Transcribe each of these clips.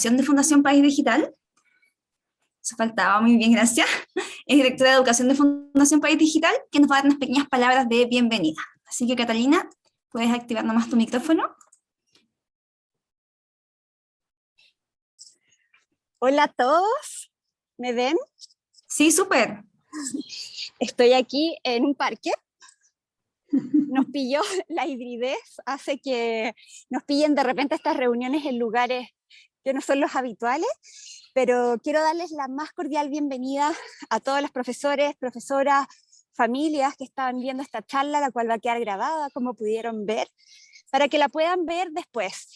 Educación de Fundación País Digital. Eso faltaba, muy bien, gracias. Es directora de Educación de Fundación País Digital, que nos va a dar unas pequeñas palabras de bienvenida. Así que, Catalina, puedes activar nomás tu micrófono. Hola a todos, ¿me ven? Sí, súper. Estoy aquí en un parque. Nos pilló la hibridez, hace que nos pillen de repente estas reuniones en lugares que no son los habituales, pero quiero darles la más cordial bienvenida a todos los profesores, profesoras, familias que están viendo esta charla, la cual va a quedar grabada, como pudieron ver, para que la puedan ver después.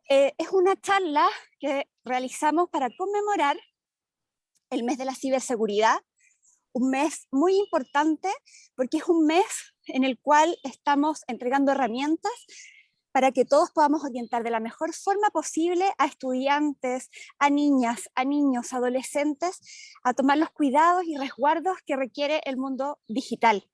Es una charla que realizamos para conmemorar el mes de la ciberseguridad, un mes muy importante porque es un mes en el cual estamos entregando herramientas para que todos podamos orientar de la mejor forma posible a estudiantes, a niñas, a niños, adolescentes, a tomar los cuidados y resguardos que requiere el mundo digital.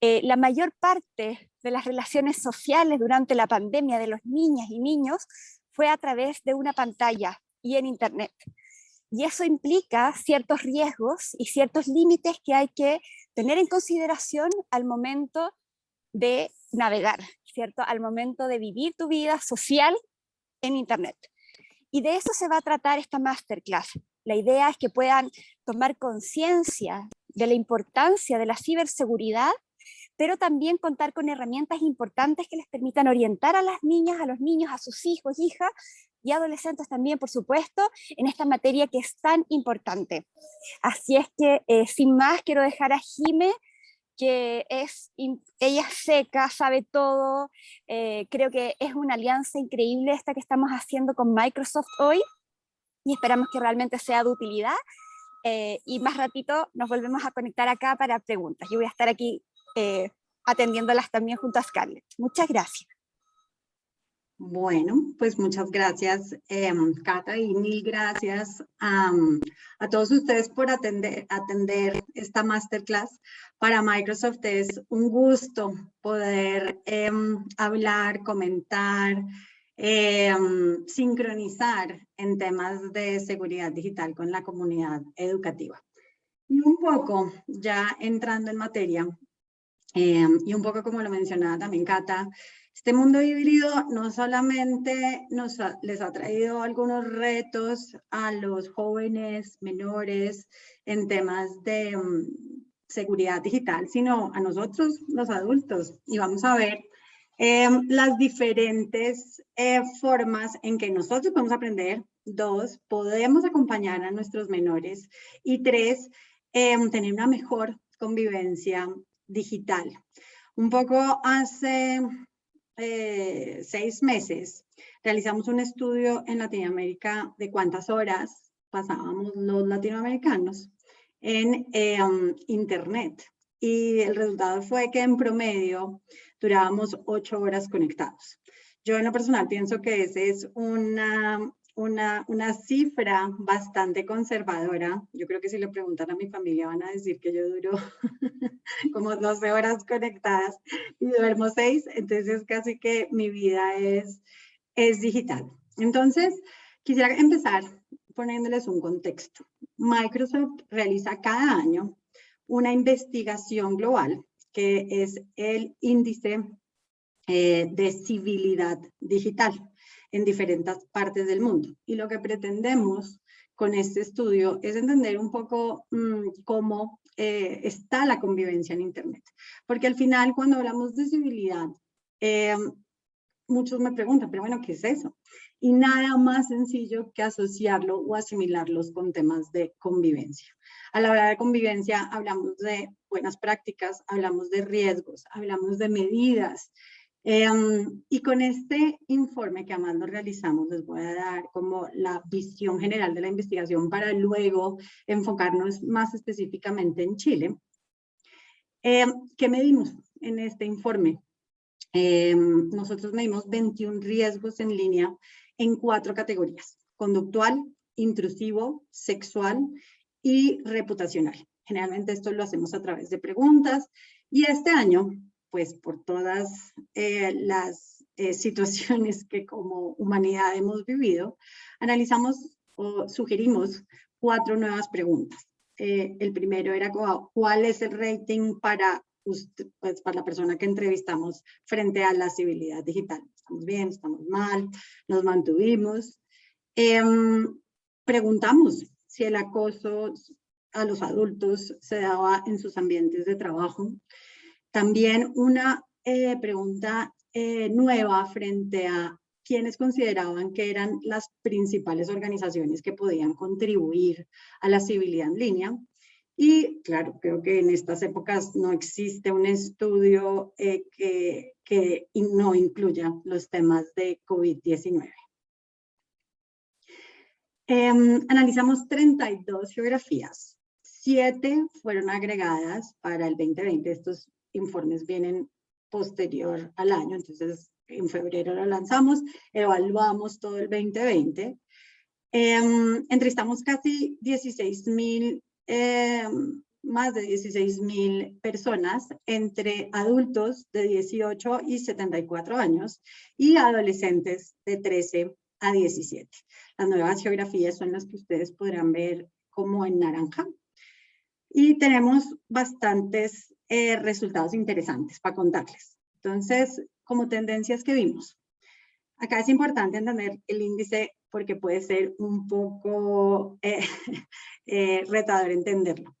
La mayor parte de las relaciones sociales durante la pandemia de los niñas y niños fue a través de una pantalla y en Internet. Y eso implica ciertos riesgos y ciertos límites que hay que tener en consideración al momento de navegar, ¿cierto? Al momento de vivir tu vida social en Internet. Y de eso se va a tratar esta masterclass. La idea es que puedan tomar conciencia de la importancia de la ciberseguridad, pero también contar con herramientas importantes que les permitan orientar a las niñas, a los niños, a sus hijos, hijas, y adolescentes también, por supuesto, en esta materia que es tan importante. Así es que, sin más, quiero dejar a Jime, que ella es seca, sabe todo, creo que es una alianza increíble esta que estamos haciendo con Microsoft hoy, y esperamos que realmente sea de utilidad, y más ratito nos volvemos a conectar acá para preguntas. Yo voy a estar aquí atendiéndolas también junto a Scarlett. Muchas gracias. Bueno, pues muchas gracias, Cata, y mil gracias a todos ustedes por atender esta masterclass. Para Microsoft es un gusto poder hablar, comentar, sincronizar en temas de seguridad digital con la comunidad educativa. Y un poco, ya entrando en materia, y un poco como lo mencionaba también Cata, este mundo híbrido no solamente les ha traído algunos retos a los jóvenes menores en temas de seguridad digital, sino a nosotros, los adultos. Y vamos a ver las diferentes formas en que nosotros podemos aprender. 2, podemos acompañar a nuestros menores. Y 3, tener una mejor convivencia digital. Un poco hace 6 meses realizamos un estudio en Latinoamérica de cuántas horas pasábamos los latinoamericanos en Internet. Y el resultado fue que en promedio durábamos 8 horas conectados. Yo en lo personal pienso que esa es una cifra bastante conservadora. Yo creo que si le preguntan a mi familia van a decir que yo duro como 12 horas conectadas y duermo 6, entonces casi que mi vida es digital. Entonces, quisiera empezar poniéndoles un contexto. Microsoft realiza cada año una investigación global que es el índice de civilidad digital en diferentes partes del mundo. Y lo que pretendemos con este estudio es entender un poco cómo está la convivencia en Internet. Porque al final, cuando hablamos de civilidad, muchos me preguntan, pero bueno, ¿qué es eso? Y nada más sencillo que asociarlo o asimilarlos con temas de convivencia. A la hora de convivencia hablamos de buenas prácticas, hablamos de riesgos, hablamos de medidas. Y con este informe que además nos realizamos, les voy a dar como la visión general de la investigación para luego enfocarnos más específicamente en Chile. ¿Qué medimos en este informe? Nosotros medimos 21 riesgos en línea en 4 categorías: conductual, intrusivo, sexual y reputacional. Generalmente esto lo hacemos a través de preguntas, y este año, pues por todas las situaciones que como humanidad hemos vivido, analizamos o sugerimos 4 nuevas preguntas. El primero era ¿cuál es el rating para usted, pues, para la persona que entrevistamos frente a la civilidad digital? ¿Estamos bien? ¿Estamos mal? ¿Nos mantuvimos? Preguntamos si el acoso a los adultos se daba en sus ambientes de trabajo. También una pregunta nueva frente a quienes consideraban que eran las principales organizaciones que podían contribuir a la civilidad en línea. Y claro, creo que en estas épocas no existe un estudio que no incluya los temas de COVID-19. Analizamos 32 geografías. 7 fueron agregadas para el 2020. Estos informes vienen posterior al año, entonces en febrero lo lanzamos, evaluamos todo el 2020. Entrevistamos casi 16,000, más de 16,000 personas entre adultos de 18 y 74 años y adolescentes de 13 a 17. Las nuevas geografías son las que ustedes podrán ver como en naranja. Y tenemos bastantes resultados interesantes para contarles. Entonces, como tendencias que vimos, acá es importante entender el índice porque puede ser un poco retador entenderlo.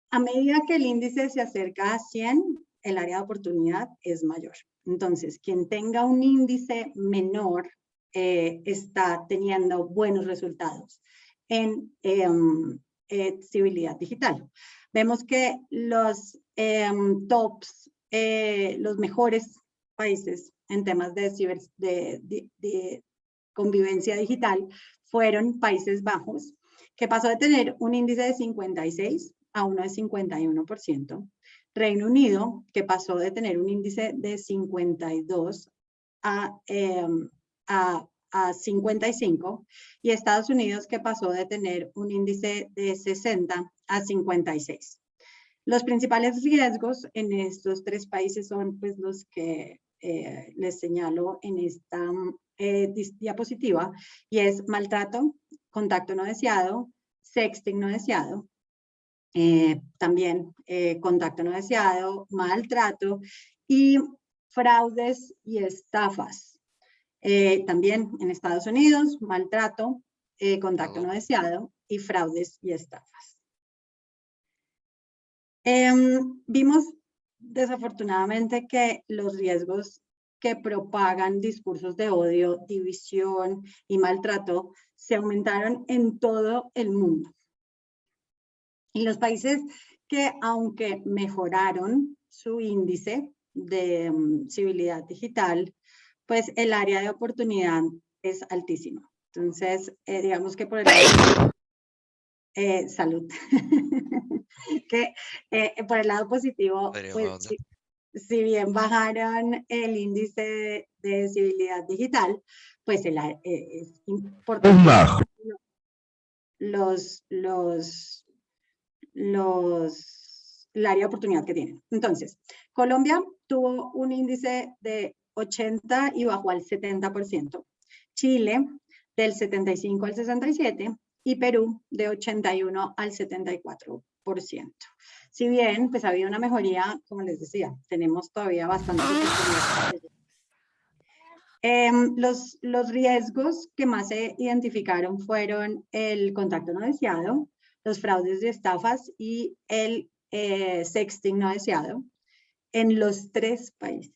A medida que el índice se acerca a 100, el área de oportunidad es mayor. Entonces, quien tenga un índice menor está teniendo buenos resultados en civilidad digital. Vemos que los tops, los mejores países en temas de convivencia digital fueron Países Bajos, que pasó de tener un índice de 56 a uno de 51%. Reino Unido, que pasó de tener un índice de 52 a 55, y Estados Unidos, que pasó de tener un índice de 60 a 56. Los principales riesgos en estos 3 países son pues los que les señalo en esta diapositiva, y es maltrato, contacto no deseado, sexting no deseado, también contacto no deseado, maltrato y fraudes y estafas. También en Estados Unidos, maltrato, contacto no deseado y fraudes y estafas. Vimos desafortunadamente que los riesgos que propagan discursos de odio, división y maltrato se aumentaron en todo el mundo. Y los países que, aunque mejoraron su índice de civilidad digital, pues el área de oportunidad es altísima. Entonces, digamos que por el lado, salud, que por el lado positivo, pues si bien bajaron el índice de civilidad digital, pues es importante el área de oportunidad que tienen. Entonces, Colombia tuvo un índice de 80 y bajó al 70%. Chile del 75 al 67 y Perú de 81 al 74%. Si bien pues ha habido una mejoría, como les decía, tenemos todavía bastante los riesgos que más se identificaron fueron el contacto no deseado, los fraudes de estafas y el sexting no deseado en los 3 países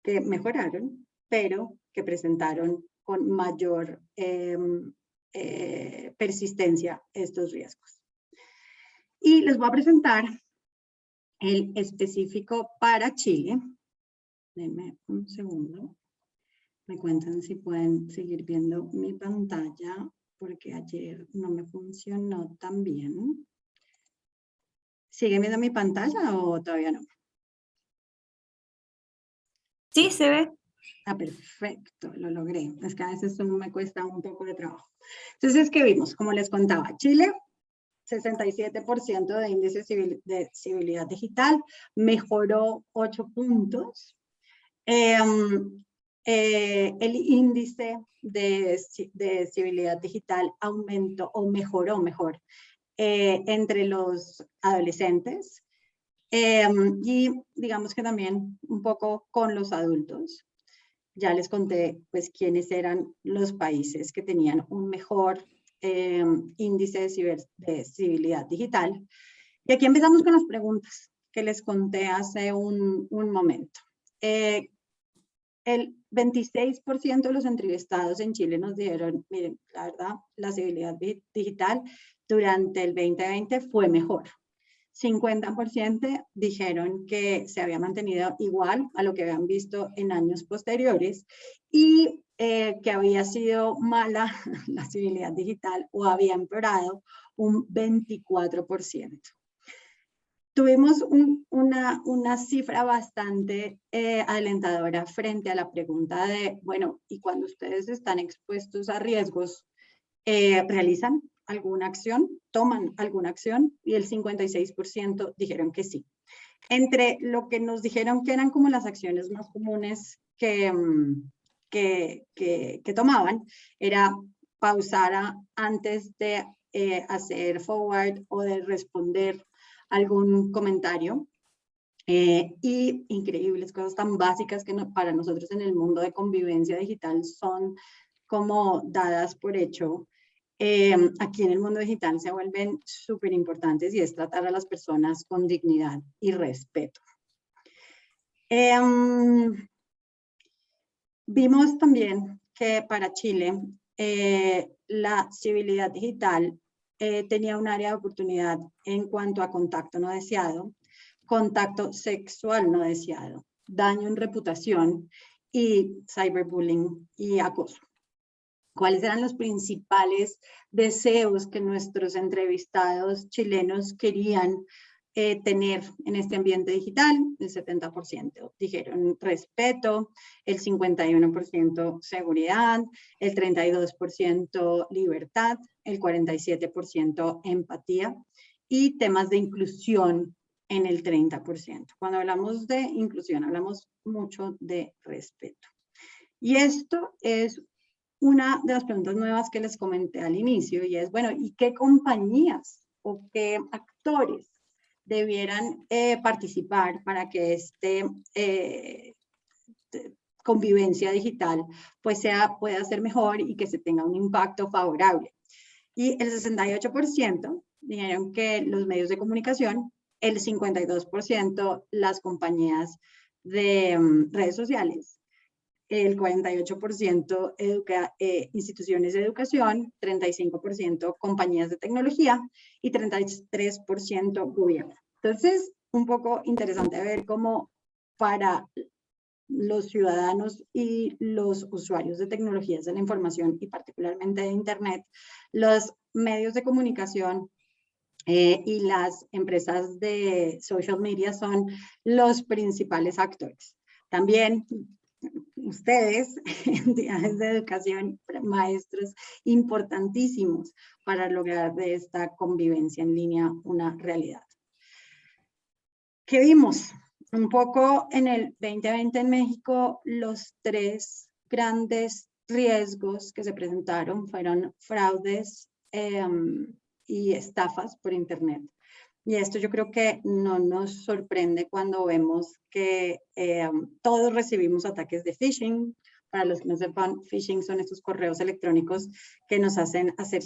que mejoraron, pero que presentaron con mayor persistencia estos riesgos. Y les voy a presentar el específico para Chile. Denme un segundo. Me cuentan si pueden seguir viendo mi pantalla, porque ayer no me funcionó tan bien. ¿Siguen viendo mi pantalla o todavía no? Sí, se ve. Ah, perfecto, lo logré. Es que a veces eso me cuesta un poco de trabajo. Entonces, ¿qué vimos? Como les contaba, Chile, 67% de índice de civilidad digital, mejoró 8 puntos. el índice de civilidad digital aumentó o mejoró mejor entre los adolescentes y digamos que también un poco con los adultos. Ya les conté pues quiénes eran los países que tenían un mejor índice de civilidad digital. Y aquí empezamos con las preguntas que les conté hace un momento. El 26% de los entrevistados en Chile nos dijeron, miren, la verdad, la civilidad digital durante el 2020 fue mejor. 50% dijeron que se había mantenido igual a lo que habían visto en años posteriores y que había sido mala la civilidad digital o había empeorado un 24%. Tuvimos una cifra bastante alentadora frente a la pregunta de, bueno, y cuando ustedes están expuestos a riesgos, ¿realizan alguna acción? ¿Toman alguna acción? Y el 56% dijeron que sí. Entre lo que nos dijeron que eran como las acciones más comunes que tomaban, era pausar antes de hacer forward o de responder algún comentario. Y increíbles cosas tan básicas que para nosotros en el mundo de convivencia digital son como dadas por hecho. Aquí en el mundo digital se vuelven súper importantes y es tratar a las personas con dignidad y respeto. Vimos también que para Chile la civilidad digital tenía un área de oportunidad en cuanto a contacto no deseado, contacto sexual no deseado, daño en reputación y cyberbullying y acoso. ¿Cuáles eran los principales deseos que nuestros entrevistados chilenos querían tener en este ambiente digital? El 70% dijeron respeto, el 51% seguridad, el 32% libertad, el 47% empatía y temas de inclusión en el 30%. Cuando hablamos de inclusión, hablamos mucho de respeto. Y esto es una de las preguntas nuevas que les comenté al inicio, y es, bueno, ¿y qué compañías o qué actores debieran participar para que esta convivencia digital pues pueda ser mejor y que se tenga un impacto favorable? Y el 68% dijeron que los medios de comunicación, el 52% las compañías de redes sociales, el 48% instituciones de educación, 35% compañías de tecnología y 33% gobierno. Entonces, un poco interesante ver cómo para los ciudadanos y los usuarios de tecnologías de la información y particularmente de Internet, los medios de comunicación y las empresas de social media son los principales actores. También ustedes, entidades de educación, maestros, importantísimos para lograr de esta convivencia en línea una realidad. ¿Qué vimos? Un poco en el 2020 en México, los 3 grandes riesgos que se presentaron fueron fraudes y estafas por Internet. Y esto yo creo que no nos sorprende cuando vemos que todos recibimos ataques de phishing. Para los que no sepan, phishing son estos correos electrónicos que nos hacen hacer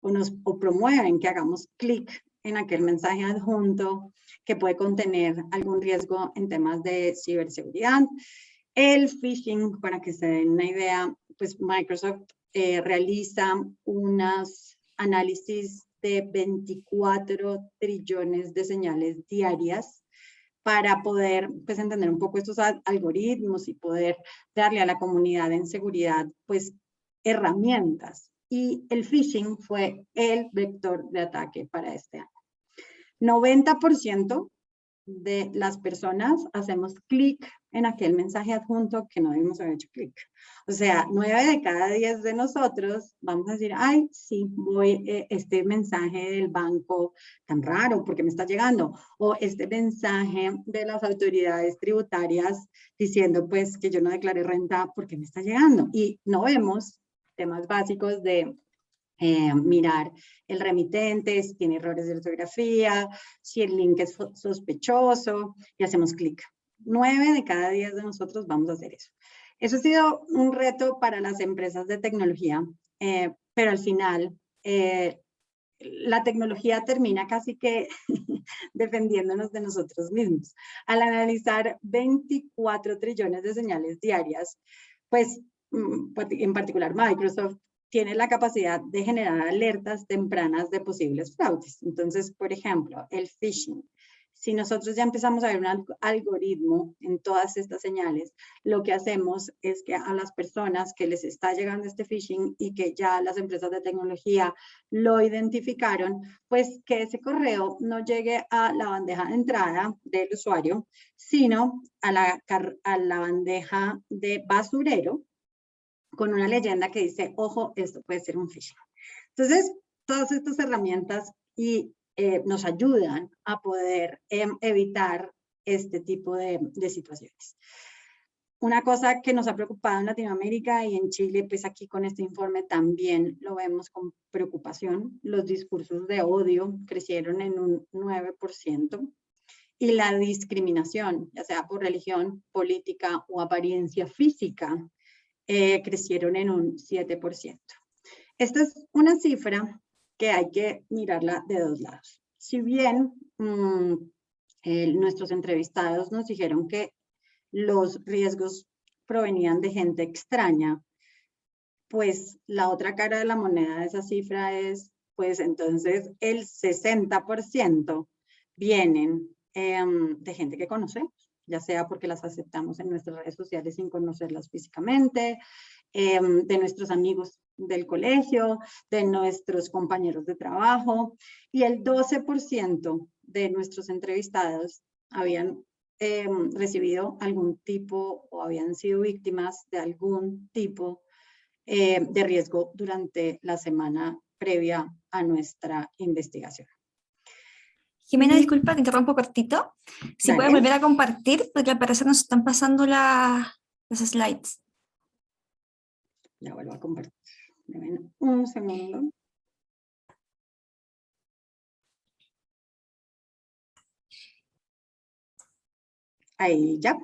o promueven que hagamos clic en aquel mensaje adjunto que puede contener algún riesgo en temas de ciberseguridad. El phishing, para que se den una idea, pues Microsoft realiza unos análisis de 24 trillones de señales diarias para poder pues, entender un poco estos algoritmos y poder darle a la comunidad en seguridad pues, herramientas. Y el phishing fue el vector de ataque para este año. 90% de las personas hacemos clic en aquel mensaje adjunto que no debimos haber hecho clic. O sea, 9 de cada 10 de nosotros vamos a decir, ay, sí, este mensaje del banco tan raro, ¿por qué me está llegando? O este mensaje de las autoridades tributarias diciendo pues que yo no declaré renta, ¿por qué me está llegando? Y no vemos temas básicos de mirar el remitente, si tiene errores de ortografía, si el link es sospechoso, y hacemos clic. 9 de cada 10 de nosotros vamos a hacer eso. Eso ha sido un reto para las empresas de tecnología, pero al final la tecnología termina casi que defendiéndonos de nosotros mismos. Al analizar 24 trillones de señales diarias, pues en particular Microsoft tiene la capacidad de generar alertas tempranas de posibles fraudes. Entonces, por ejemplo, el phishing. Si nosotros ya empezamos a ver un algoritmo en todas estas señales, lo que hacemos es que a las personas que les está llegando este phishing y que ya las empresas de tecnología lo identificaron, pues que ese correo no llegue a la bandeja de entrada del usuario, sino a la bandeja de basurero, con una leyenda que dice, ojo, esto puede ser un phishing. Entonces, todas estas herramientas nos ayudan a poder evitar este tipo de situaciones. Una cosa que nos ha preocupado en Latinoamérica y en Chile, pues aquí con este informe también lo vemos con preocupación. Los discursos de odio crecieron en un 9%. Y la discriminación, ya sea por religión, política o apariencia física, crecieron en un 7%. Esta es una cifra que hay que mirarla de dos lados. Si bien nuestros entrevistados nos dijeron que los riesgos provenían de gente extraña, pues la otra cara de la moneda de esa cifra es, pues entonces el 60% vienen de gente que conocemos, ya sea porque las aceptamos en nuestras redes sociales sin conocerlas físicamente, de nuestros amigos del colegio, de nuestros compañeros de trabajo, y el 12% de nuestros entrevistados habían recibido algún tipo o habían sido víctimas de algún tipo de riesgo durante la semana previa a nuestra investigación. Jimena, disculpa, te interrumpo cortito. Si puedes volver a compartir, porque al parecer nos están pasando las slides. Ya vuelvo a compartir. Un segundo. Ahí ya.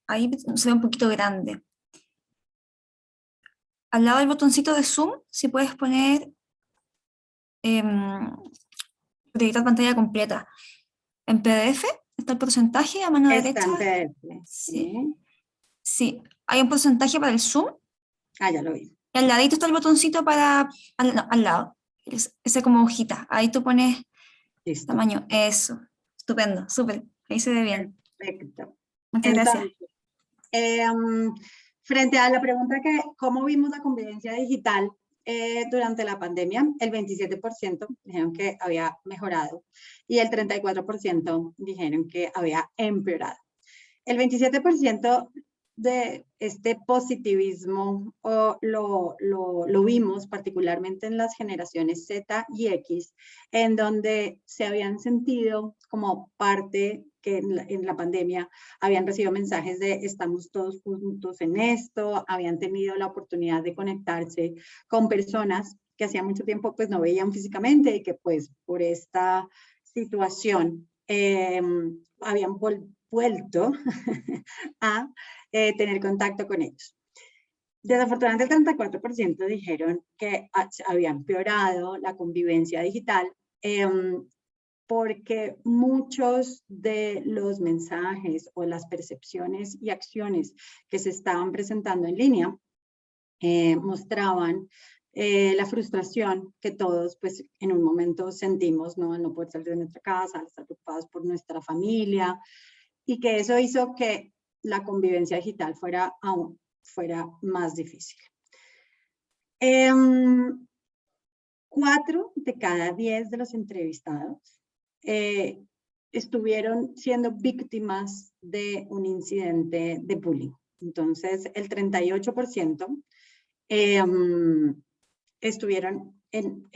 Ahí se ve un poquito grande. Al lado del botoncito de zoom, si puedes poner editar pantalla completa. En PDF está el porcentaje a mano derecha. Está en PDF. Sí. Sí, hay un porcentaje para el zoom. Ah, ya lo vi. Y al ladito está el botoncito para al lado. Ese como hojita. Ahí tú pones Listo. Tamaño. Eso. Estupendo, súper. Ahí se ve bien. Perfecto. Muchas gracias. Frente a la pregunta que cómo vimos la convivencia digital durante la pandemia, el 27% dijeron que había mejorado y el 34% dijeron que había empeorado. El 27% de este positivismo lo vimos particularmente en las generaciones Z y X, en donde se habían sentido como parte que en la pandemia habían recibido mensajes de estamos todos juntos en esto, habían tenido la oportunidad de conectarse con personas que hacía mucho tiempo pues no veían físicamente y que pues por esta situación habían vuelto a tener contacto con ellos. Desafortunadamente el 34% dijeron que había empeorado la convivencia digital porque muchos de los mensajes o las percepciones y acciones que se estaban presentando en línea mostraban la frustración que todos pues en un momento sentimos, ¿no? Al no poder salir de nuestra casa, al estar preocupados por nuestra familia, y que eso hizo que la convivencia digital fuera más difícil. 4 de cada 10 de los entrevistados estuvieron siendo víctimas de un incidente de bullying. Entonces, el 38% estuvieron en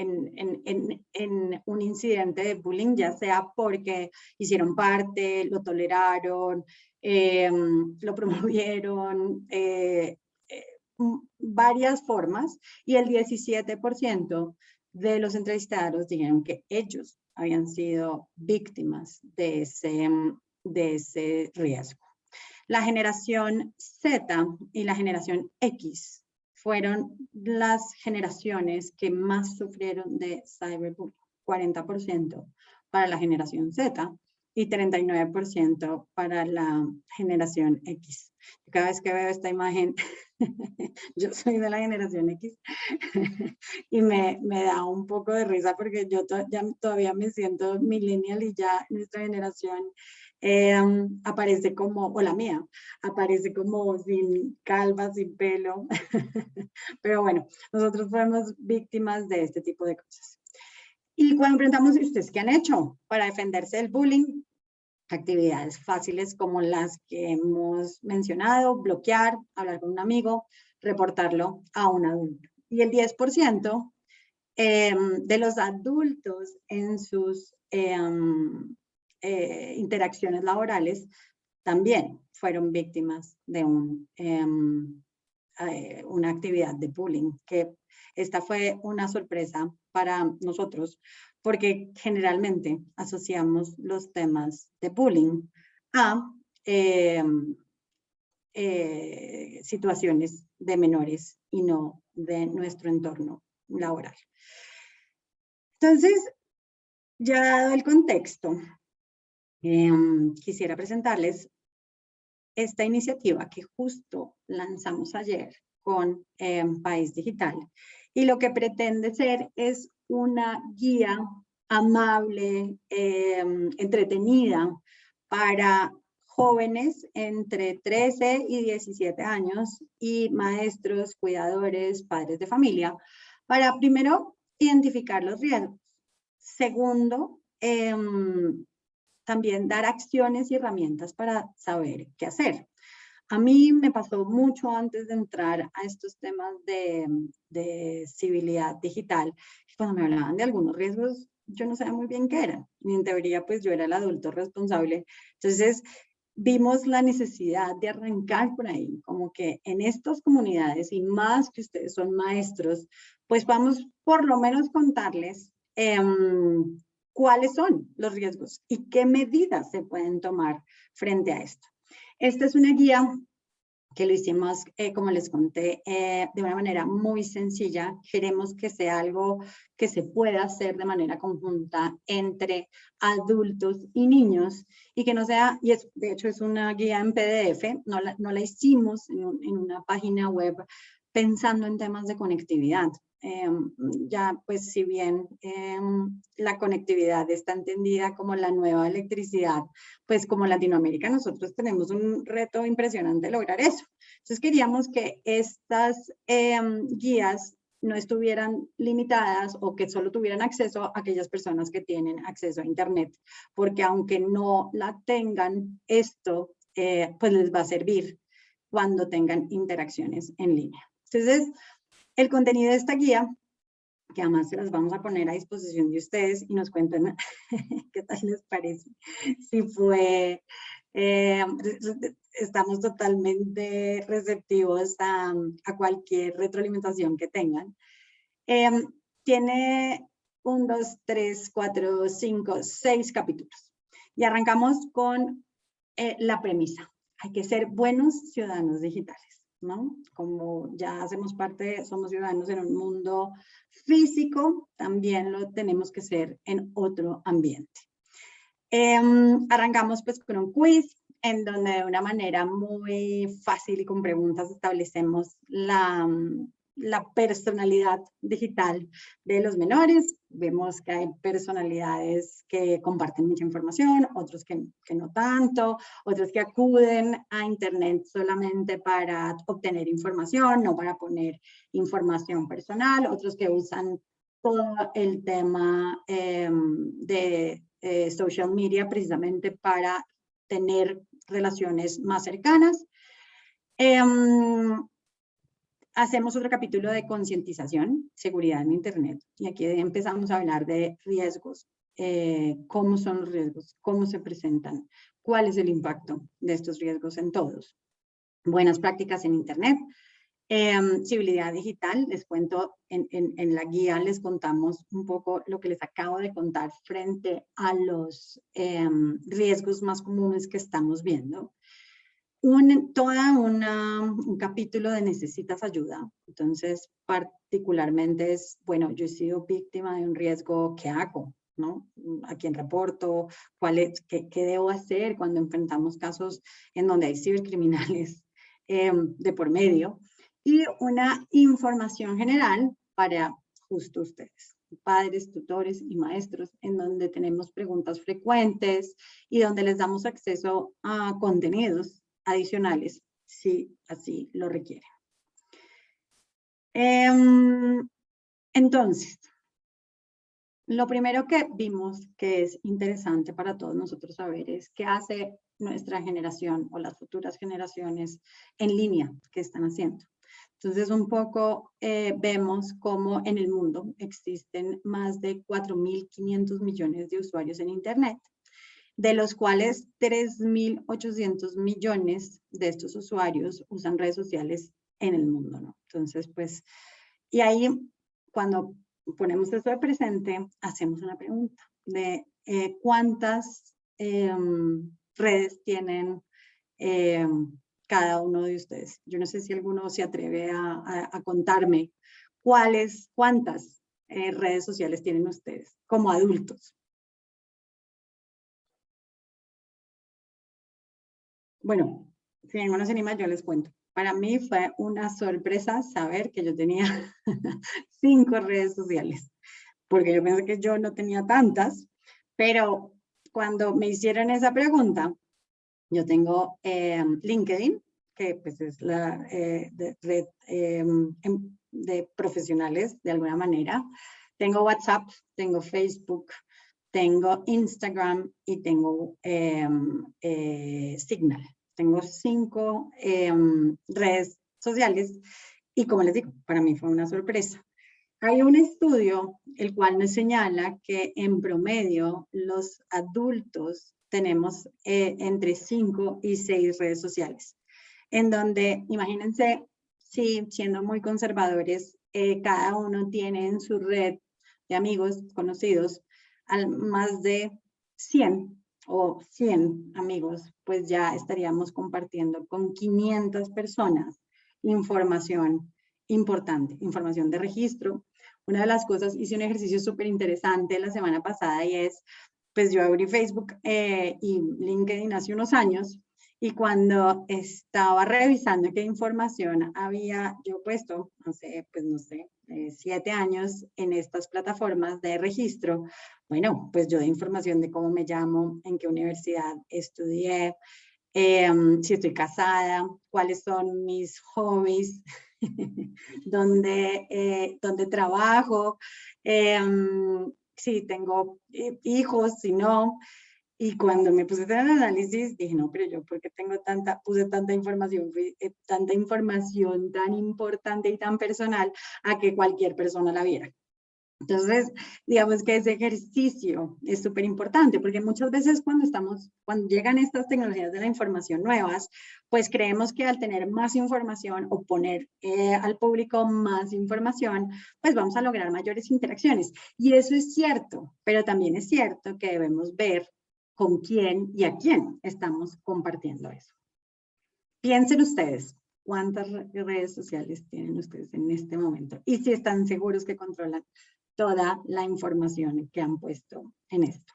un incidente de bullying, ya sea porque hicieron parte, lo toleraron, lo promovieron, varias formas, y el 17% de los entrevistados dijeron que ellos habían sido víctimas de ese riesgo. La generación Z y la generación X fueron las generaciones que más sufrieron de cyberbullying. 40% para la generación Z y 39% para la generación X. Cada vez que veo esta imagen, yo soy de la generación X, y me da un poco de risa porque yo todavía me siento millennial, y ya nuestra generación aparece como, o la mía, aparece como sin calva, sin pelo. Pero bueno, nosotros fuimos víctimas de este tipo de cosas. Y cuando preguntamos, ¿ustedes qué han hecho para defenderse del bullying? Actividades fáciles como las que hemos mencionado: bloquear, hablar con un amigo, reportarlo a un adulto. Y el 10% de los adultos en sus interacciones laborales también fueron víctimas de una actividad de bullying, que esta fue una sorpresa para nosotros, porque generalmente asociamos los temas de bullying a situaciones de menores y no de nuestro entorno laboral. Entonces, ya dado el contexto, quisiera presentarles esta iniciativa que justo lanzamos ayer con País Digital, y lo que pretende ser es una guía amable, entretenida para jóvenes entre 13 y 17 años y maestros, cuidadores, padres de familia, para primero identificar los riesgos. Segundo, también dar acciones y herramientas para saber qué hacer. A mí me pasó mucho antes de entrar a estos temas de civilidad digital, que cuando me hablaban de algunos riesgos, yo no sabía muy bien qué eran. Y en teoría, pues yo era el adulto responsable. Entonces, vimos la necesidad de arrancar por ahí, como que en estas comunidades, y más que ustedes son maestros, pues vamos por lo menos contarles cuáles son los riesgos y qué medidas se pueden tomar frente a esto. Esta es una guía que lo hicimos, como les conté, de una manera muy sencilla. Queremos que sea algo que se pueda hacer de manera conjunta entre adultos y niños, y que no sea, y de hecho es una guía en PDF, no la hicimos en una página web pensando en temas de conectividad. Ya pues si bien la conectividad está entendida como la nueva electricidad, pues como Latinoamérica nosotros tenemos un reto impresionante lograr eso. Entonces queríamos que estas guías no estuvieran limitadas, o que solo tuvieran acceso a aquellas personas que tienen acceso a internet, porque aunque no la tengan, esto pues les va a servir cuando tengan interacciones en línea. Entonces, el contenido de esta guía, que además se las vamos a poner a disposición de ustedes y nos cuentan qué tal les parece. Si fue, estamos totalmente receptivos a cualquier retroalimentación que tengan. Tiene 1, 2, 3, 4, 5, 6 capítulos. Y arrancamos con la premisa: hay que ser buenos ciudadanos digitales, ¿no? Como ya hacemos parte, somos ciudadanos en un mundo físico, también lo tenemos que ser en otro ambiente. Arrancamos pues con un quiz en donde de una manera muy fácil y con preguntas establecemos la personalidad digital de los menores. Vemos que hay personalidades que comparten mucha información, otros que no tanto, otros que acuden a internet solamente para obtener información, no para poner información personal, otros que usan todo el tema de social media precisamente para tener relaciones más cercanas. Hacemos otro capítulo de concientización, seguridad en Internet, y aquí empezamos a hablar de riesgos, cómo son los riesgos, cómo se presentan, cuál es el impacto de estos riesgos en todos. Buenas prácticas en Internet, civilidad digital, les cuento, en la guía les contamos un poco lo que les acabo de contar frente a los riesgos más comunes que estamos viendo. Un capítulo de necesitas ayuda. Entonces, particularmente es, bueno, yo he sido víctima de un riesgo, ¿qué hago? ¿No? ¿A quién reporto? ¿Qué debo hacer cuando enfrentamos casos en donde hay cibercriminales de por medio? Y una información general para justo ustedes, padres, tutores y maestros, en donde tenemos preguntas frecuentes y donde les damos acceso a contenidos adicionales, si así lo requieren. Entonces, lo primero que vimos que es interesante para todos nosotros saber es qué hace nuestra generación o las futuras generaciones en línea, qué están haciendo. Entonces, un poco vemos cómo en el mundo existen más de 4.500 millones de usuarios en Internet, de los cuales 3.800 millones de estos usuarios usan redes sociales en el mundo, ¿no? Entonces, pues, y ahí cuando ponemos esto de presente, hacemos una pregunta de cuántas redes tienen cada uno de ustedes. Yo no sé si alguno se atreve a contarme cuántas redes sociales tienen ustedes como adultos. Bueno, si ninguno se anima, yo les cuento. Para mí fue una sorpresa saber que yo tenía 5 redes sociales, porque yo pensé que yo no tenía tantas, pero cuando me hicieron esa pregunta, yo tengo LinkedIn, que pues es la red de profesionales de alguna manera. Tengo WhatsApp, tengo Facebook, tengo Instagram y tengo Signal. Tengo 5 redes sociales y como les digo, para mí fue una sorpresa. Hay un estudio el cual nos señala que en promedio los adultos tenemos entre 5 y 6 redes sociales, en donde, imagínense, si siendo muy conservadores, cada uno tiene en su red de amigos conocidos más de 100 o 100 amigos, pues ya estaríamos compartiendo con 500 personas información importante, información de registro. Una de las cosas, hice un ejercicio súper interesante la semana pasada y es, pues yo abrí Facebook y LinkedIn hace unos años y cuando estaba revisando qué información había yo puesto hace, pues no sé, 7 años en estas plataformas de registro, bueno, pues yo de información de cómo me llamo, en qué universidad estudié, si estoy casada, cuáles son mis hobbies, dónde trabajo, si tengo hijos, si no. Y cuando me puse a hacer el análisis, dije, no, pero yo, ¿por qué puse tanta información tan importante y tan personal a que cualquier persona la viera? Entonces, digamos que ese ejercicio es súper importante porque muchas veces cuando llegan estas tecnologías de la información nuevas, pues creemos que al tener más información o poner al público más información, pues vamos a lograr mayores interacciones. Y eso es cierto, pero también es cierto que debemos ver con quién y a quién estamos compartiendo eso. Piensen ustedes, ¿cuántas redes sociales tienen ustedes en este momento? Y si están seguros que controlan toda la información que han puesto en esto.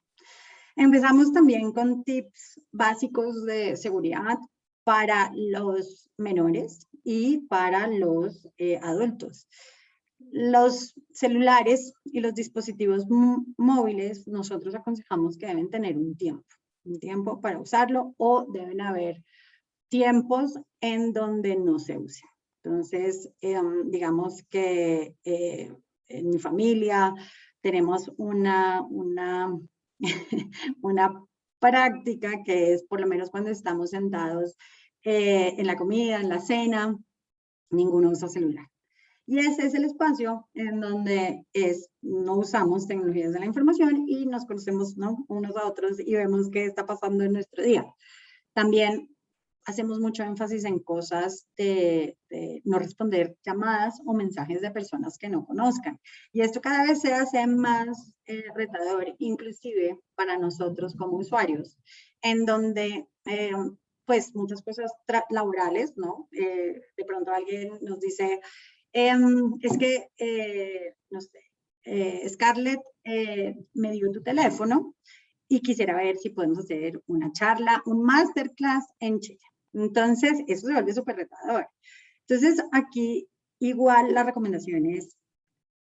Empezamos también con tips básicos de seguridad para los menores y para los adultos. Los celulares y los dispositivos móviles, nosotros aconsejamos que deben tener un tiempo para usarlo o deben haber tiempos en donde no se use. Entonces, digamos que en mi familia tenemos una una práctica que es, por lo menos cuando estamos sentados en la comida, en la cena, ninguno usa celular. Y ese es el espacio en donde no usamos tecnologías de la información y nos conocemos, ¿no?, unos a otros y vemos qué está pasando en nuestro día. También hacemos mucho énfasis en cosas de no responder llamadas o mensajes de personas que no conozcan. Y esto cada vez se hace más retador, inclusive para nosotros como usuarios, en donde pues muchas cosas laborales, ¿no? De pronto alguien nos dice, es que, no sé, Scarlett me dio tu teléfono y quisiera ver si podemos hacer una charla, un masterclass en Chile. Entonces, eso se vuelve súper retador. Entonces, aquí igual la recomendación es,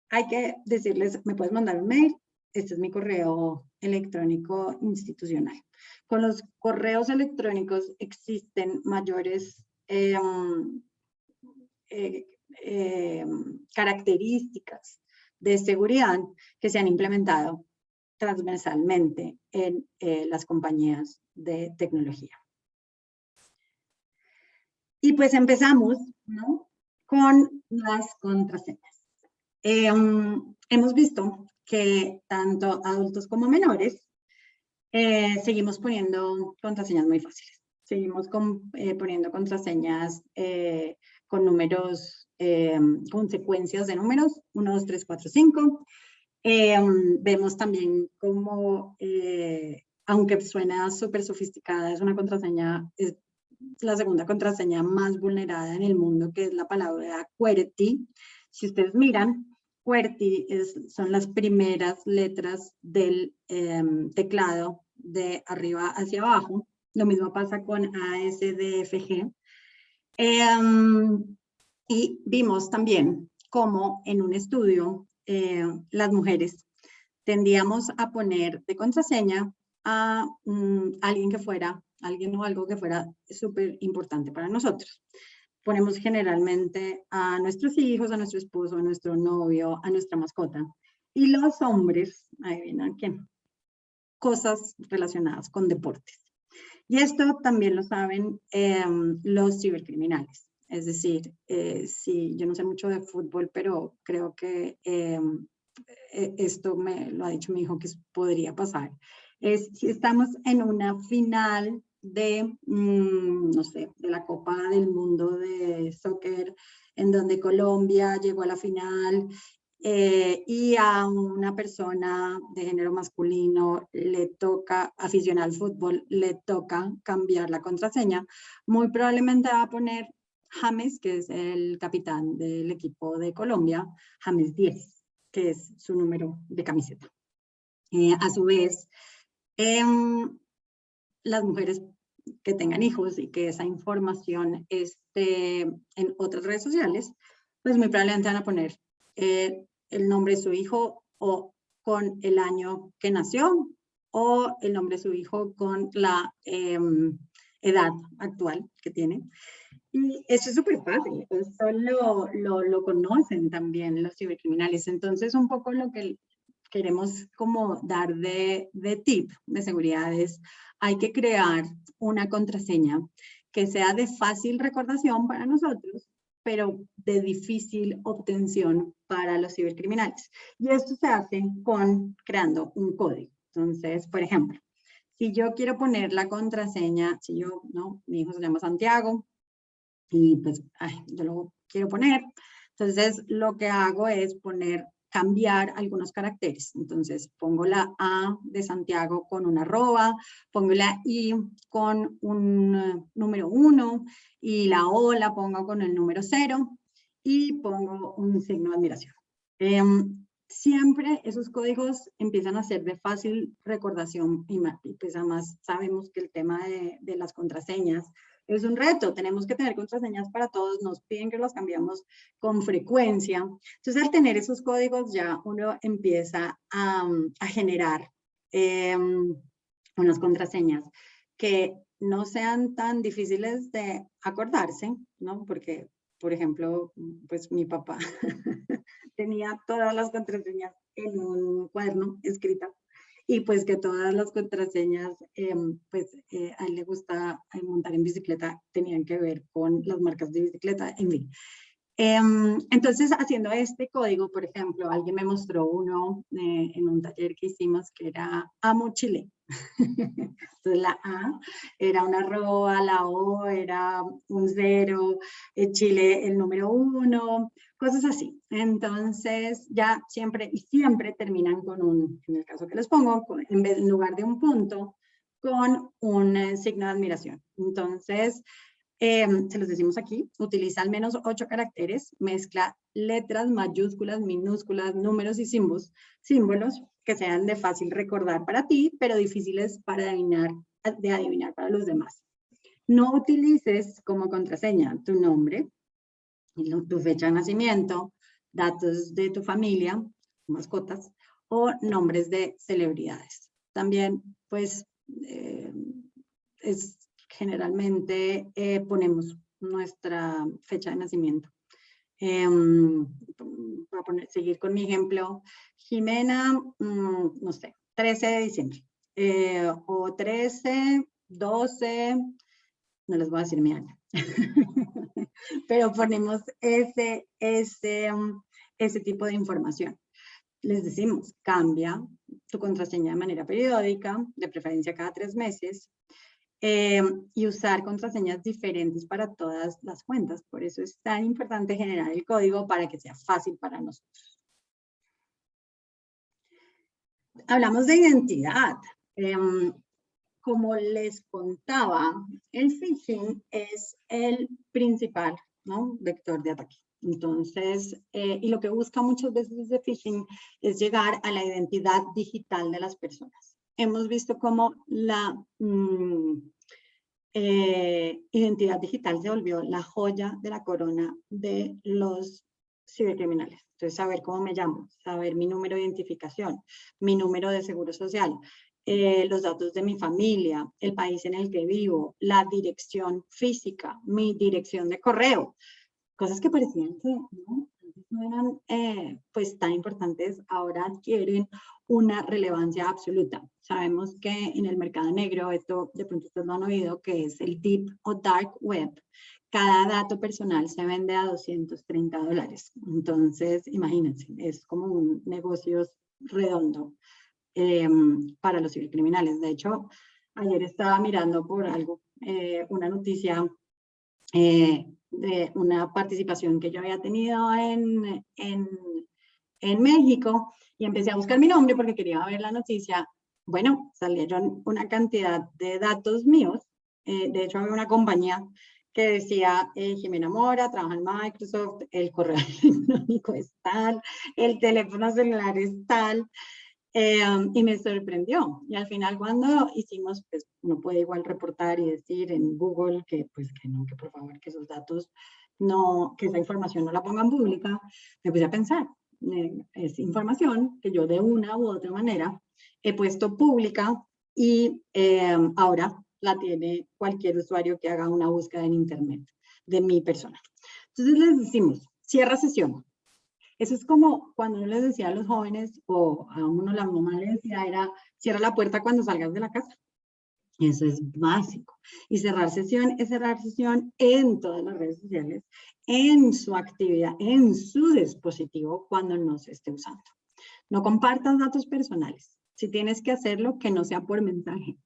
hay que decirles, me puedes mandar un mail, este es mi correo electrónico institucional. Con los correos electrónicos existen mayores características de seguridad que se han implementado transversalmente en las compañías de tecnología. Y pues empezamos, ¿no?, con las contraseñas. Hemos visto que tanto adultos como menores seguimos poniendo contraseñas muy fáciles. Seguimos poniendo contraseñas con números, con secuencias de números, 1, 2, 3, 4, 5. Vemos también cómo, aunque suena súper sofisticada, es una contraseña, es la segunda contraseña más vulnerada en el mundo, que es la palabra QWERTY. Si ustedes miran, QWERTY son las primeras letras del teclado de arriba hacia abajo. Lo mismo pasa con ASDFG. Y vimos también cómo en un estudio las mujeres tendíamos a poner de contraseña a alguien o algo que fuera súper importante para nosotros. Ponemos generalmente a nuestros hijos, a nuestro esposo, a nuestro novio, a nuestra mascota. Y los hombres, adivinen quién, cosas relacionadas con deportes. Y esto también lo saben los cibercriminales. Es decir, sí, yo no sé mucho de fútbol, pero creo que esto me lo ha dicho mi hijo que podría pasar. Si estamos en una final de, no sé, de la Copa del Mundo de soccer, en donde Colombia llegó a la final y a una persona de género masculino le toca, aficionado al fútbol, le toca cambiar la contraseña, muy probablemente va a poner James, que es el capitán del equipo de Colombia, James 10, que es su número de camiseta. A su vez, las mujeres que tengan hijos y que esa información esté en otras redes sociales, pues muy probablemente van a poner el nombre de su hijo o con el año que nació o el nombre de su hijo con la edad actual que tiene. Y eso es súper fácil, eso lo conocen también los cibercriminales. Entonces, un poco lo que queremos como dar de tip de seguridad es, hay que crear una contraseña que sea de fácil recordación para nosotros, pero de difícil obtención para los cibercriminales. Y esto se hace creando un código. Entonces, por ejemplo, si yo quiero poner la contraseña, mi hijo se llama Santiago, y pues yo lo quiero poner, entonces lo que hago es cambiar algunos caracteres. Entonces pongo la A de Santiago con una arroba, pongo la I con un número 1 y la O la pongo con el número 0 y pongo un signo de admiración. Siempre esos códigos empiezan a ser de fácil recordación y pues además sabemos que el tema de las contraseñas es un reto, tenemos que tener contraseñas para todos, nos piden que las cambiamos con frecuencia. Entonces, al tener esos códigos ya uno empieza a generar unas contraseñas que no sean tan difíciles de acordarse, ¿no? Porque, por ejemplo, pues mi papá tenía todas las contraseñas en un cuaderno escrita y pues que todas las contraseñas, a él le gusta montar en bicicleta, tenían que ver con las marcas de bicicleta, en fin. Entonces, haciendo este código, por ejemplo, alguien me mostró uno en un taller que hicimos que era Amo Chile. Entonces, la A era una arroba, la O era un 0, Chile el número 1, cosas así. Entonces, ya siempre terminan con un, en el caso que les pongo, en lugar de un punto, con un signo de admiración. Entonces, se los decimos aquí, utiliza al menos 8 caracteres, mezcla letras, mayúsculas, minúsculas, números y símbolos que sean de fácil recordar para ti, pero difíciles para adivinar para los demás. No utilices como contraseña tu nombre, tu fecha de nacimiento, datos de tu familia, mascotas, o nombres de celebridades. También, pues, generalmente ponemos nuestra fecha de nacimiento. Voy a seguir con mi ejemplo. Jimena, no sé, 13 de diciembre. O 13, 12, no les voy a decir mi año. Pero ponemos ese tipo de información. Les decimos, cambia tu contraseña de manera periódica, de preferencia cada 3 meses. Y usar contraseñas diferentes para todas las cuentas. Por eso es tan importante generar el código para que sea fácil para nosotros. Hablamos de identidad. Como les contaba, el phishing es el principal, ¿no?, vector de ataque. Entonces, y lo que busca muchas veces de phishing es llegar a la identidad digital de las personas. Hemos visto cómo la identidad digital se volvió la joya de la corona de los cibercriminales. Entonces, saber cómo me llamo, saber mi número de identificación, mi número de seguro social, los datos de mi familia, el país en el que vivo, la dirección física, mi dirección de correo, cosas que parecían que no eran pues tan importantes, ahora adquieren una relevancia absoluta. Sabemos que en el mercado negro, esto de pronto ustedes lo han oído, que es el deep o dark web, cada dato personal se vende a $230. Entonces, imagínense, es como un negocio redondo para los cibercriminales. De hecho, ayer estaba mirando por algo, una noticia de una participación que yo había tenido en México, y empecé a buscar mi nombre porque quería ver la noticia. Bueno, salieron una cantidad de datos míos. De hecho, había una compañía que decía Jimena Mora, trabaja en Microsoft, el correo electrónico es tal, el teléfono celular es tal. Y me sorprendió. Y al final, cuando hicimos, pues uno puede igual reportar y decir en Google que pues que no, que por favor que esos datos no, que esa información no la pongan pública, me puse a pensar, es información que yo de una u otra manera he puesto pública y ahora la tiene cualquier usuario que haga una búsqueda en internet de mi persona. Entonces les decimos, cierra sesión. Eso es como cuando uno les decía a los jóvenes, o a uno la mamá le decía, era cierra la puerta cuando salgas de la casa. Eso es básico. Y cerrar sesión es cerrar sesión en todas las redes sociales, en su actividad, en su dispositivo cuando no se esté usando. No compartas datos personales. Si tienes que hacerlo, que no sea por mensaje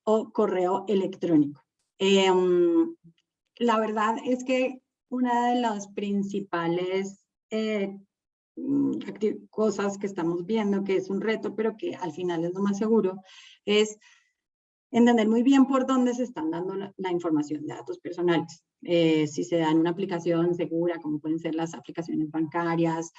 o correo electrónico. La verdad es que una de las principales cosas que estamos viendo, que es un reto, pero que al final es lo más seguro, es entender muy bien por dónde se están dando la información de datos personales. Si se da en una aplicación segura, como pueden ser las aplicaciones bancarias,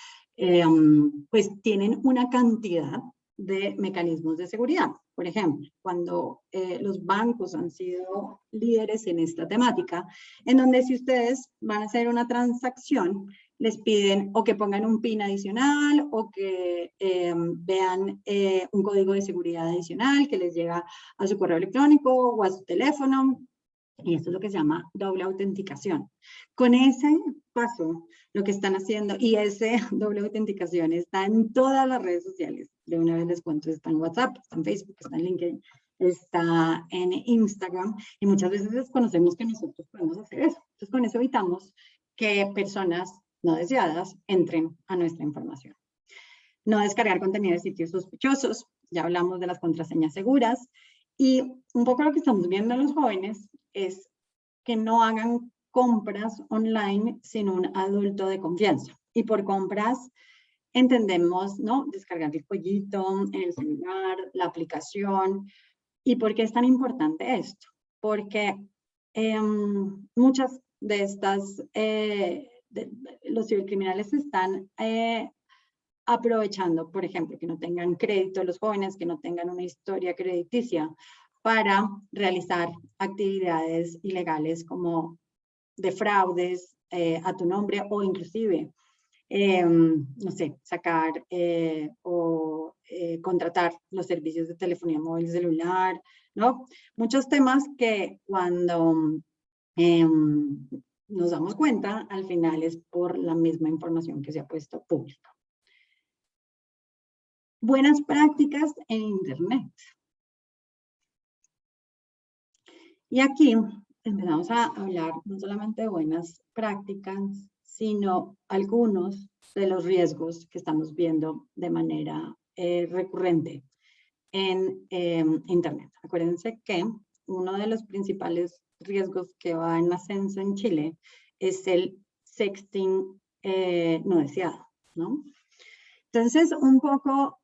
pues tienen una cantidad de mecanismos de seguridad. Por ejemplo, cuando los bancos han sido líderes en esta temática, en donde si ustedes van a hacer una transacción, les piden o que pongan un PIN adicional o que vean un código de seguridad adicional que les llega a su correo electrónico o a su teléfono. Y esto es lo que se llama doble autenticación. Con ese paso, lo que están haciendo, y ese doble autenticación está en todas las redes sociales. De una vez les cuento, está en WhatsApp, está en Facebook, está en LinkedIn, está en Instagram, y muchas veces desconocemos que nosotros podemos hacer eso. Entonces, con eso evitamos que personas no deseadas entren a nuestra información. No descargar contenido de sitios sospechosos, ya hablamos de las contraseñas seguras, y un poco lo que estamos viendo en los jóvenes es que no hagan compras online sin un adulto de confianza. Y por compras entendemos, ¿no? Descargar el pollito en el celular, la aplicación. ¿Y por qué es tan importante esto? Porque muchas de estas, los cibercriminales están aprovechando, por ejemplo, que no tengan crédito los jóvenes, que no tengan una historia crediticia para realizar actividades ilegales como de fraudes a tu nombre o inclusive, no sé, sacar o contratar los servicios de telefonía móvil celular, ¿no? Muchos temas que cuando nos damos cuenta, al final es por la misma información que se ha puesto pública. Buenas prácticas en Internet. Y aquí empezamos a hablar no solamente de buenas prácticas, sino algunos de los riesgos que estamos viendo de manera recurrente en Internet. Acuérdense que uno de los principales riesgos que va en ascenso en Chile es el sexting no deseado, ¿no? Entonces, un poco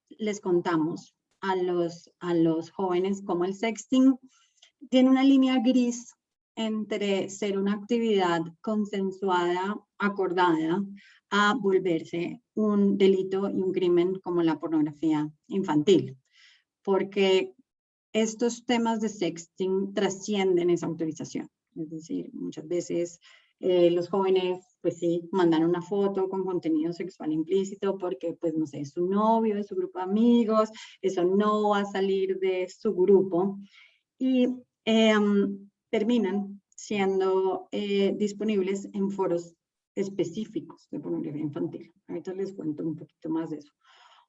les contamos a los jóvenes cómo el sexting tiene una línea gris entre ser una actividad consensuada, acordada, a volverse un delito y un crimen como la pornografía infantil. Porque estos temas de sexting trascienden esa autorización. Es decir, muchas veces los jóvenes, pues sí, mandan una foto con contenido sexual implícito porque, pues no sé, es su novio, es su grupo de amigos, eso no va a salir de su grupo. Y terminan siendo disponibles en foros específicos de pornografía infantil. Ahorita les cuento un poquito más de eso.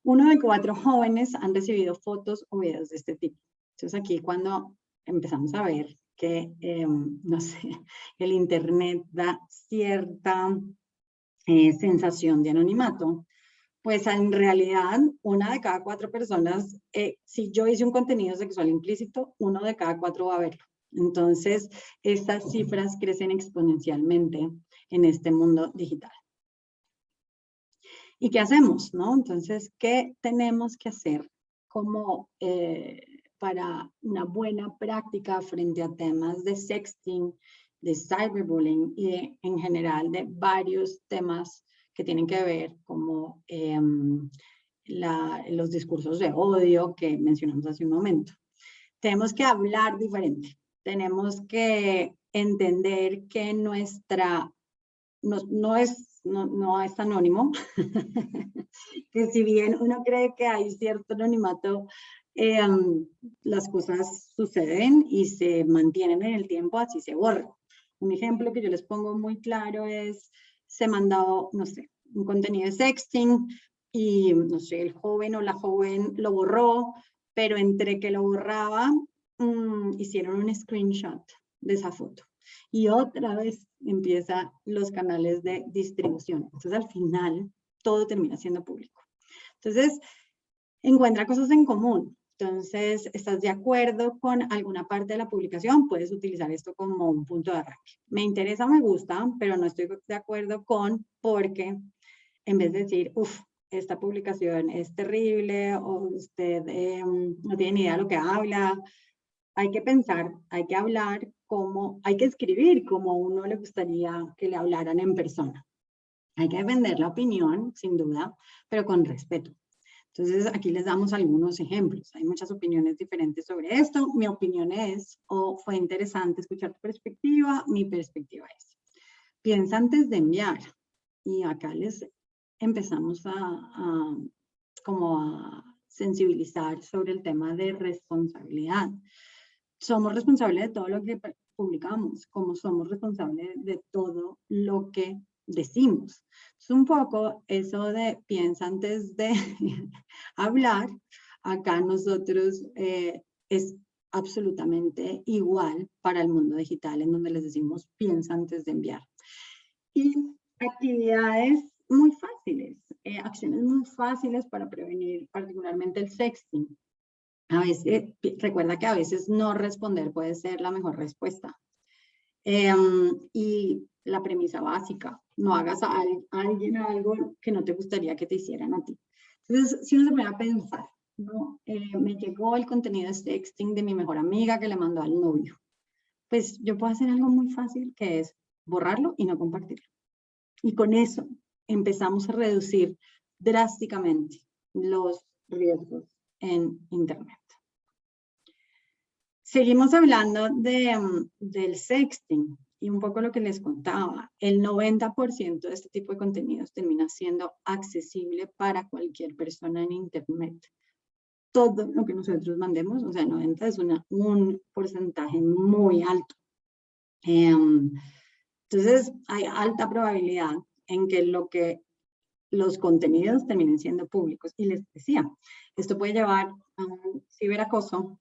1 de 4 jóvenes han recibido fotos o videos de este tipo. Entonces aquí cuando empezamos a ver que, no sé, el Internet da cierta sensación de anonimato, pues en realidad 1 de cada 4 personas, si yo hice un contenido sexual implícito, 1 de cada 4 va a verlo. Entonces, estas cifras crecen exponencialmente en este mundo digital. ¿Y qué hacemos, no? Entonces, ¿qué tenemos que hacer como para una buena práctica frente a temas de sexting, de cyberbullying y en general de varios temas que tienen que ver como los discursos de odio que mencionamos hace un momento? Tenemos que hablar diferente. Tenemos que entender que nuestra no es anónimo, que si bien uno cree que hay cierto anonimato, las cosas suceden y se mantienen en el tiempo, así se borran. Un ejemplo que yo les pongo muy claro es, se mandó, no sé, un contenido de sexting y, no sé, el joven o la joven lo borró, pero entre que lo borraba, hicieron un screenshot de esa foto. Y otra vez empiezan los canales de distribución. Entonces, al final, todo termina siendo público. Entonces, encuentra cosas en común. Entonces, ¿estás de acuerdo con alguna parte de la publicación? Puedes utilizar esto como un punto de arranque. Me interesa, me gusta, pero no estoy de acuerdo con, porque en vez de decir, uff, esta publicación es terrible, o usted no tiene ni idea de lo que habla, hay que pensar, hay que hablar como, hay que escribir como a uno le gustaría que le hablaran en persona. Hay que defender la opinión, sin duda, pero con respeto. Entonces, aquí les damos algunos ejemplos. Hay muchas opiniones diferentes sobre esto. Mi opinión es, o fue interesante escuchar tu perspectiva, mi perspectiva es. Piensa antes de enviar. Y acá les empezamos como a sensibilizar sobre el tema de responsabilidad. somos responsables de todo lo que publicamos, como somos responsables de todo lo que decimos. Es un poco eso de piensa antes de hablar. Acá nosotros es absolutamente igual para el mundo digital, en donde les decimos piensa antes de enviar. Y actividades muy fáciles, acciones muy fáciles para prevenir particularmente el sexting. A veces, recuerda que a veces no responder puede ser la mejor respuesta. Y la premisa básica, no hagas a alguien algo que no te gustaría que te hicieran a ti. Entonces, si uno se pone a pensar, ¿no? Me llegó el contenido de sexting de mi mejor amiga que le mandó al novio. Pues yo puedo hacer algo muy fácil, que es borrarlo y no compartirlo. Y con eso empezamos a reducir drásticamente los riesgos en Internet. Seguimos hablando del sexting y un poco lo que les contaba. El 90% de este tipo de contenidos termina siendo accesible para cualquier persona en Internet. Todo lo que nosotros mandemos, o sea, 90 es un porcentaje muy alto. Entonces, hay alta probabilidad en que los contenidos terminen siendo públicos. Y les decía, esto puede llevar a un ciberacoso,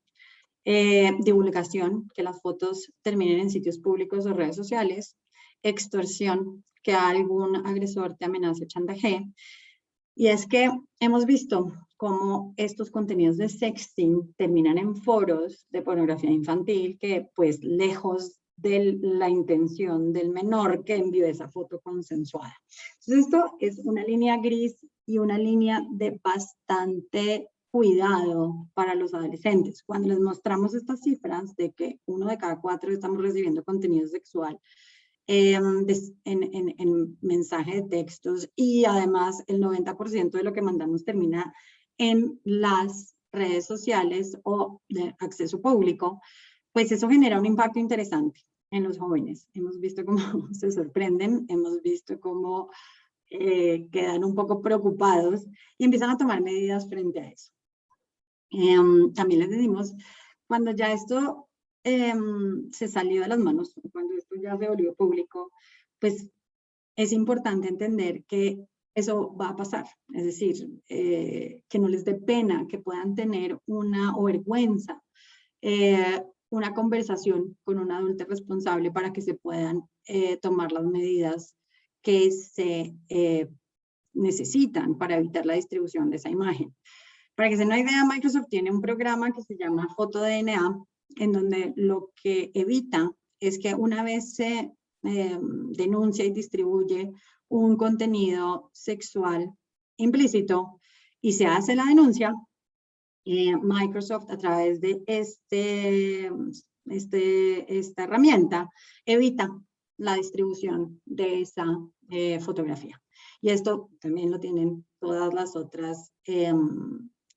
divulgación, que las fotos terminen en sitios públicos o redes sociales, extorsión, que algún agresor te amenace o chantajee. Y es que hemos visto cómo estos contenidos de sexting terminan en foros de pornografía infantil que, pues, lejos de la intención del menor que envió esa foto consensuada. Entonces, esto es una línea gris y una línea de bastante cuidado para los adolescentes. Cuando les mostramos estas cifras de que 1 de cada 4 estamos recibiendo contenido sexual en mensaje de textos, y además el 90% de lo que mandamos termina en las redes sociales o de acceso público, pues eso genera un impacto interesante en los jóvenes. Hemos visto cómo se sorprenden, hemos visto cómo quedan un poco preocupados y empiezan a tomar medidas frente a eso. También les decimos, cuando ya esto se salió de las manos, cuando esto ya se volvió público, pues es importante entender que eso va a pasar. Es decir, que no les dé pena, que puedan tener o vergüenza, una conversación con un adulto responsable para que se puedan tomar las medidas que se necesitan para evitar la distribución de esa imagen. Para que se den una idea, Microsoft tiene un programa que se llama FotoDNA, en donde lo que evita es que una vez se denuncia y distribuye un contenido sexual implícito y se hace la denuncia, Microsoft, a través de esta herramienta, evita la distribución de esa fotografía. Y esto también lo tienen todas las otras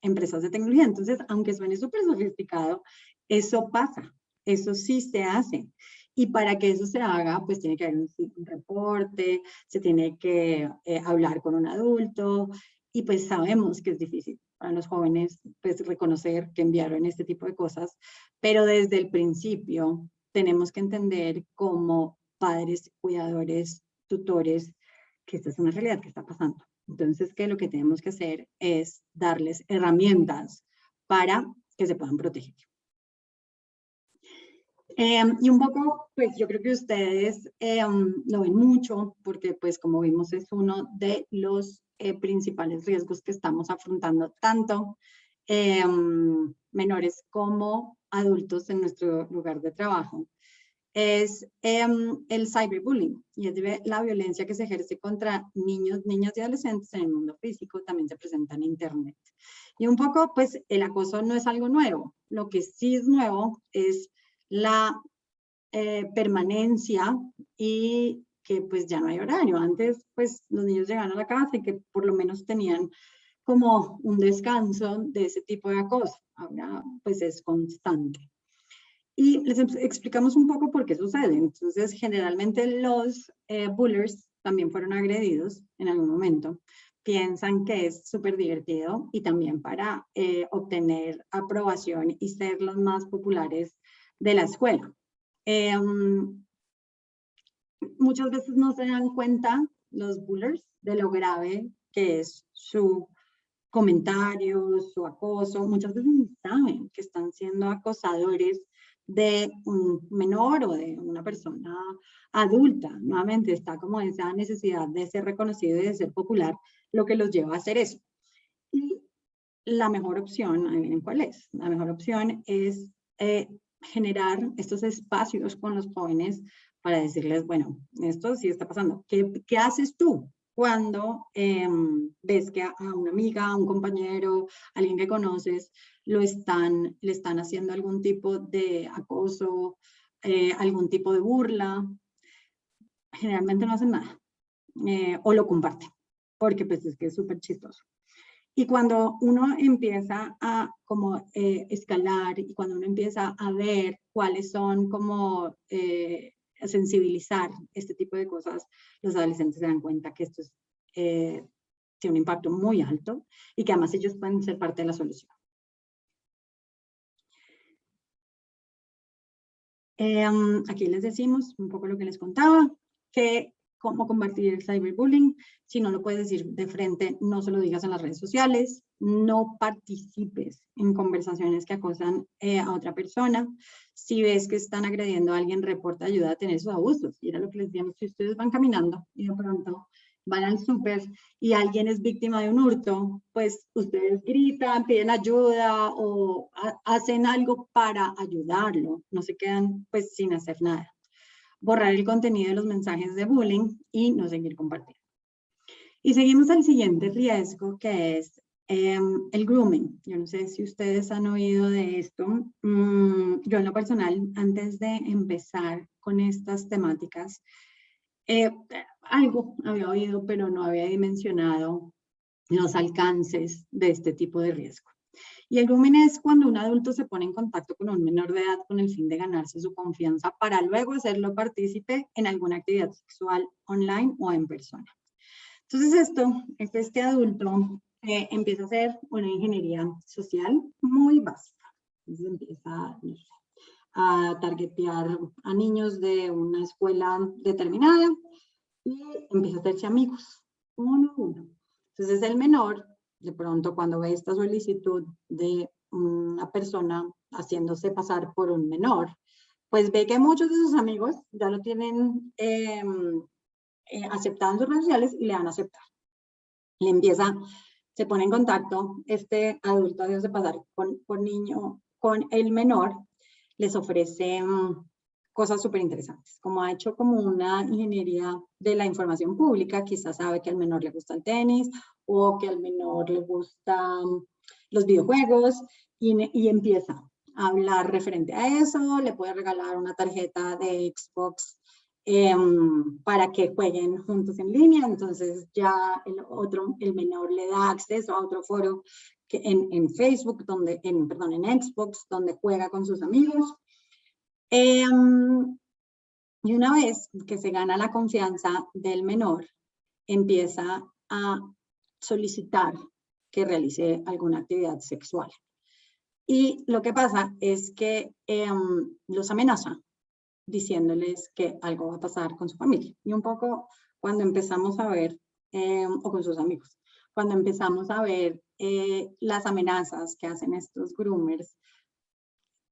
empresas de tecnología. Entonces, aunque suene súper sofisticado, eso pasa, eso sí se hace. Y para que eso se haga, pues tiene que haber un reporte, se tiene que hablar con un adulto, y pues sabemos que es difícil para los jóvenes pues reconocer que enviaron este tipo de cosas, pero desde el principio tenemos que entender como padres, cuidadores, tutores, que esta es una realidad que está pasando. Entonces, que lo que tenemos que hacer es darles herramientas para que se puedan proteger. Y un poco, pues yo creo que ustedes lo ven mucho, porque pues como vimos es uno de los principales riesgos que estamos afrontando, tanto menores como adultos en nuestro lugar de trabajo. Es el cyberbullying, y es la violencia que se ejerce contra niños, niñas y adolescentes en el mundo físico, también se presenta en Internet. Y un poco, pues el acoso no es algo nuevo. Lo que sí es nuevo es la permanencia, y que pues ya no hay horario. Antes pues los niños llegaban a la casa y que por lo menos tenían como un descanso de ese tipo de acoso. Ahora pues es constante. Y les explicamos un poco por qué sucede. Entonces, generalmente los bullers también fueron agredidos en algún momento. Piensan que es súper divertido, y también para obtener aprobación y ser los más populares, de la escuela. Muchas veces no se dan cuenta los bullers de lo grave que es su comentario, su acoso. Muchas veces ni saben que están siendo acosadores de un menor o de una persona adulta. Nuevamente está como esa necesidad de ser reconocido y de ser popular lo que los lleva a hacer eso. Y la mejor opción, ¿en cuál es? La mejor opción es generar estos espacios con los jóvenes para decirles, bueno, esto sí está pasando. ¿Qué haces tú cuando ves que a una amiga, a un compañero, a alguien que conoces, le están haciendo algún tipo de acoso, algún tipo de burla? Generalmente no hacen nada o lo comparten, porque pues es que es súper chistoso. Y cuando uno empieza a como escalar y cuando uno empieza a ver cuáles son como sensibilizar este tipo de cosas, los adolescentes se dan cuenta que esto tiene un impacto muy alto y que además ellos pueden ser parte de la solución. Aquí les decimos un poco lo que les contaba, que cómo combatir el cyberbullying. Si no lo puedes decir de frente, no se lo digas en las redes sociales, no participes en conversaciones que acosan a otra persona. Si ves que están agrediendo a alguien, reporta ayuda a tener esos abusos. Y era lo que les decíamos, si ustedes van caminando y de pronto van al súper y alguien es víctima de un hurto, pues ustedes gritan, piden ayuda o hacen algo para ayudarlo. No se quedan pues sin hacer nada. Borrar el contenido de los mensajes de bullying y no seguir compartiendo. Y seguimos al siguiente riesgo, que es el grooming. Yo no sé si ustedes han oído de esto. Yo en lo personal, antes de empezar con estas temáticas, algo había oído, pero no había dimensionado los alcances de este tipo de riesgo. Y el grooming es cuando un adulto se pone en contacto con un menor de edad con el fin de ganarse su confianza para luego hacerlo partícipe en alguna actividad sexual online o en persona. Entonces este adulto empieza a hacer una ingeniería social muy básica. Entonces empieza a targetear a niños de una escuela determinada y empieza a hacerse amigos, uno a uno. Entonces el menor, de pronto cuando ve esta solicitud de una persona haciéndose pasar por un menor, pues ve que muchos de sus amigos ya lo tienen aceptado en sus redes sociales y le van a aceptar. Se pone en contacto este adulto haciéndose pasar con el menor, les ofrece cosas súper interesantes. Como ha hecho como una ingeniería de la información pública, quizás sabe que al menor le gusta el tenis o que al menor le gustan los videojuegos y empieza a hablar referente a eso. Le puede regalar una tarjeta de Xbox para que jueguen juntos en línea. Entonces ya el menor le da acceso a otro foro que en Facebook, en Xbox, donde juega con sus amigos. Y una vez que se gana la confianza del menor, empieza a solicitar que realice alguna actividad sexual. Y lo que pasa es que los amenaza diciéndoles que algo va a pasar con su familia. Y un poco cuando empezamos a ver, o con sus amigos, cuando empezamos a ver las amenazas que hacen estos groomers,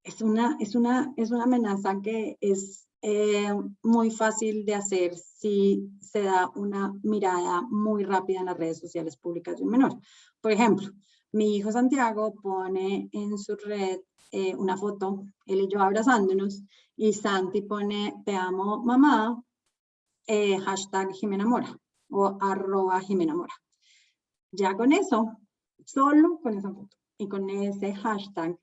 es una amenaza que es muy fácil de hacer si se da una mirada muy rápida en las redes sociales públicas de un menor. Por ejemplo, mi hijo Santiago pone en su red una foto, él y yo abrazándonos, y Santi pone, te amo mamá, hashtag Jimena Mora, o @Jimena Mora. Ya con eso, solo con esa foto, y con ese hashtag,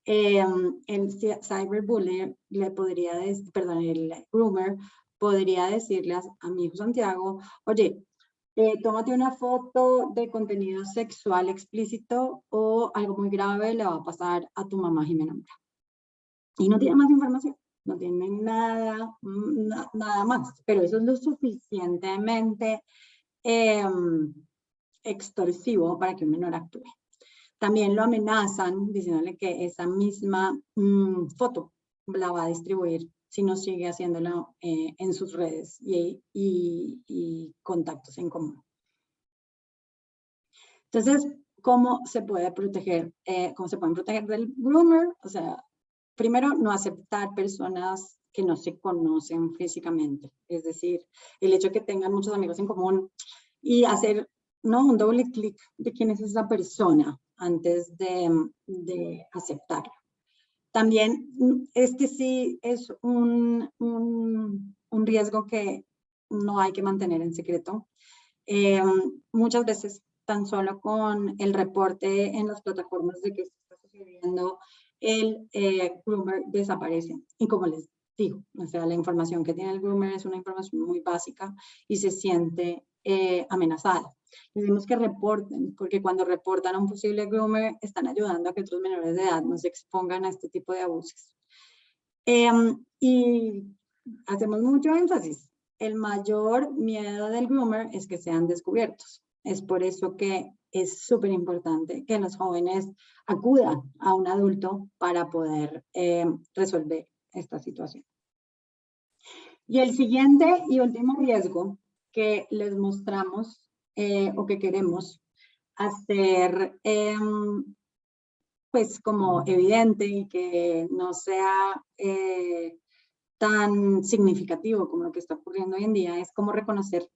el cyberbully le podría decir, perdón, el groomer podría decirle a mi hijo Santiago, oye, tómate una foto de contenido sexual explícito o algo muy grave le va a pasar a tu mamá Jimena Mora. Y no tiene más información, no tiene nada más, pero eso es lo suficientemente extorsivo para que un menor actúe. También lo amenazan diciéndole que esa misma foto la va a distribuir si no sigue haciéndolo en sus redes y contactos en común. Entonces, ¿cómo se puede proteger? ¿Cómo se pueden proteger del groomer? O sea, primero, no aceptar personas que no se conocen físicamente. Es decir, el hecho de que tengan muchos amigos en común y hacer, ¿no?, un doble clic de quién es esa persona antes de aceptarla. También, este sí es un riesgo que no hay que mantener en secreto. Muchas veces, tan solo con el reporte en las plataformas de que esto está sucediendo, el groomer desaparece. Y como les digo, o sea, la información que tiene el groomer es una información muy básica y se siente amenazada. Les decimos que reporten, porque cuando reportan a un posible groomer, están ayudando a que otros menores de edad no se expongan a este tipo de abusos. Y hacemos mucho énfasis. El mayor miedo del groomer es que sean descubiertos. Es por eso que es súper importante que los jóvenes acudan a un adulto para poder resolver esta situación. Y el siguiente y último riesgo que les mostramos o que queremos hacer pues como evidente y que no sea tan significativo como lo que está ocurriendo hoy en día es cómo reconocer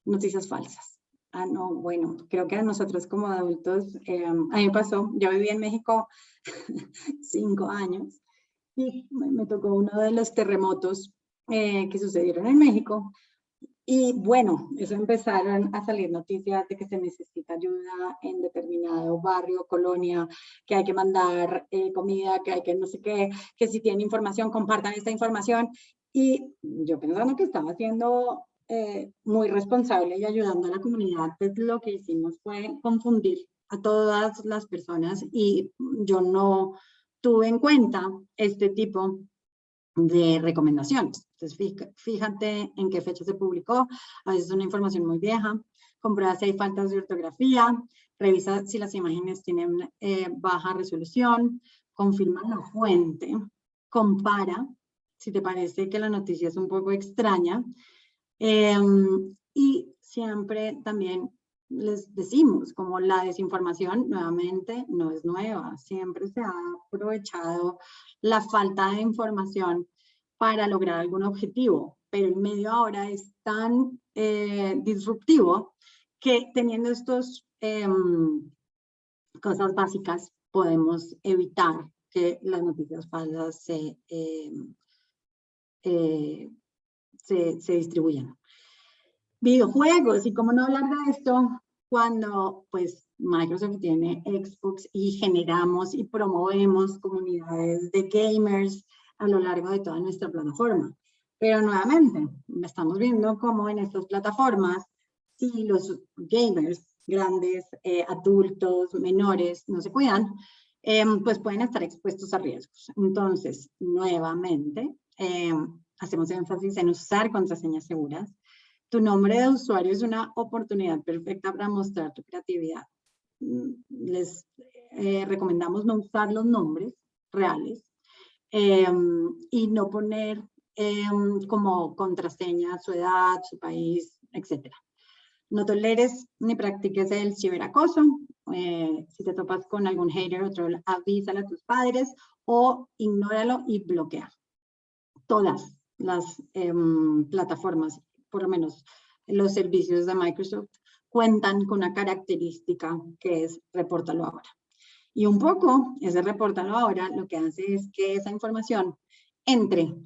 noticias falsas. Ah, no, bueno, creo que a nosotros como adultos, a mí me pasó, yo viví en México 5 años y me tocó uno de los terremotos que sucedieron en México. Y bueno, eso empezaron a salir noticias de que se necesita ayuda en determinado barrio, colonia, que hay que mandar comida, que hay que no sé qué, que si tienen información, compartan esta información. Y yo pensando que estaba siendo muy responsable y ayudando a la comunidad, pues lo que hicimos fue confundir a todas las personas y yo no tuve en cuenta este tipo de recomendaciones. Entonces, fíjate en qué fecha se publicó, a veces es una información muy vieja, comprueba si hay faltas de ortografía, revisa si las imágenes tienen baja resolución, confirma la fuente, compara si te parece que la noticia es un poco extraña y siempre también les decimos como la desinformación nuevamente no es nueva, siempre se ha aprovechado la falta de información para lograr algún objetivo, pero el medio ahora es tan disruptivo que teniendo estas cosas básicas podemos evitar que las noticias falsas se distribuyan. Videojuegos, y cómo no hablar de esto cuando pues Microsoft tiene Xbox y generamos y promovemos comunidades de gamers a lo largo de toda nuestra plataforma. Pero nuevamente, estamos viendo cómo en estas plataformas, si los gamers grandes, adultos, menores, no se cuidan, pues pueden estar expuestos a riesgos. Entonces, nuevamente, hacemos énfasis en usar contraseñas seguras. Tu nombre de usuario es una oportunidad perfecta para mostrar tu creatividad. Les recomendamos no usar los nombres reales y no poner como contraseña su edad, su país, etc. No toleres ni practiques el ciberacoso. Si te topas con algún hater o troll, avísale a tus padres o ignóralo y bloquea. Todas las plataformas, por lo menos los servicios de Microsoft, cuentan con una característica que es repórtalo ahora. Y un poco ese repórtalo ahora lo que hace es que esa información entre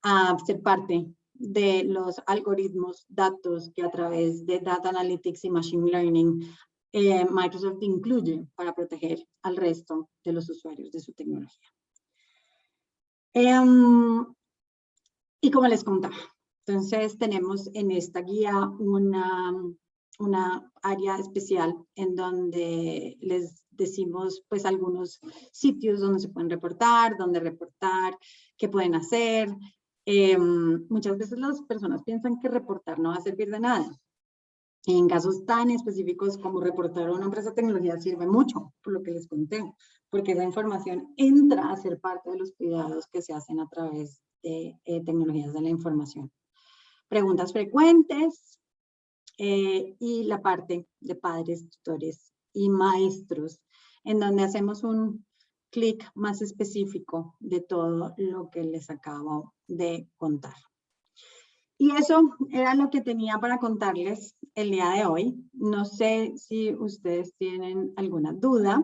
a ser parte de los algoritmos, datos que a través de Data Analytics y Machine Learning Microsoft incluye para proteger al resto de los usuarios de su tecnología. Y como les contaba, entonces tenemos en esta guía una área especial en donde les decimos pues algunos sitios donde se pueden reportar, dónde reportar, qué pueden hacer. Muchas veces las personas piensan que reportar no va a servir de nada. Y en casos tan específicos como reportar a una empresa de tecnología sirve mucho, por lo que les conté, porque esa información entra a ser parte de los cuidados que se hacen a través de tecnologías de la información. Preguntas frecuentes y la parte de padres, tutores y maestros, en donde hacemos un clic más específico de todo lo que les acabo de contar. Y eso era lo que tenía para contarles el día de hoy. No sé si ustedes tienen alguna duda,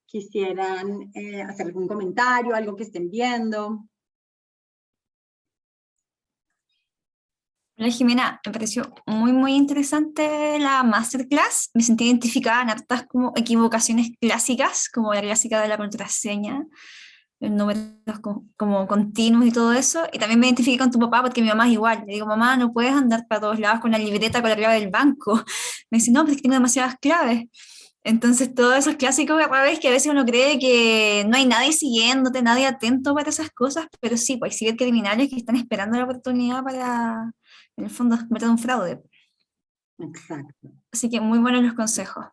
quisieran hacer algún comentario, algo que estén viendo. Hola Jimena, me pareció muy interesante la masterclass. Me sentí identificada en hartas como equivocaciones clásicas, como la clásica de la contraseña, los números como continuos y todo eso. Y también me identifiqué con tu papá porque mi mamá es igual. Le digo, mamá, no puedes andar para todos lados con la libreta con la clave del banco. Me dice, no, pues es que tengo demasiadas claves. Entonces, todos esos clásicos errores que a veces uno cree que no hay nadie siguiéndote, nadie atento para esas cosas, pero sí, pues hay cibercriminales que están esperando la oportunidad para, en el fondo, cometer un fraude. Exacto. Así que muy buenos los consejos.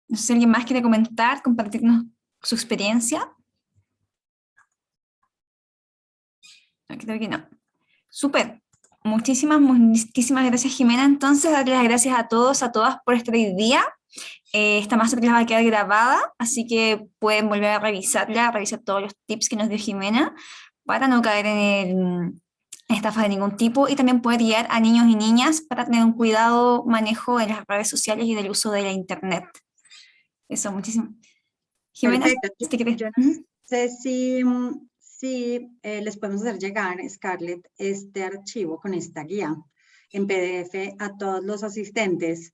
No sé si alguien más quiere comentar, compartirnos su experiencia. No, creo que no. Súper. Muchísimas gracias, Jimena. Entonces, darle las gracias a todos, a todas por estar hoy día. Esta masterclass va a quedar grabada, así que pueden volver a revisarla, revisar todos los tips que nos dio Jimena para no caer en estafa de ningún tipo y también poder guiar a niños y niñas para tener un cuidado manejo de las redes sociales y del uso de la internet. Eso, muchísimo. Jimena, Perfecto. si te quieres. Yo no sé si les podemos hacer llegar, Scarlett, este archivo con esta guía en PDF a todos los asistentes,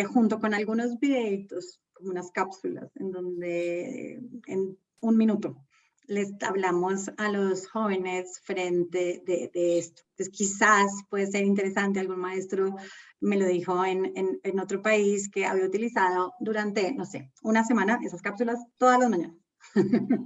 junto con algunos videitos, como unas cápsulas, en donde en un minuto les hablamos a los jóvenes frente de esto. Entonces, quizás puede ser interesante, algún maestro me lo dijo en otro país que había utilizado durante, no sé, una semana esas cápsulas todas las mañanas. Entonces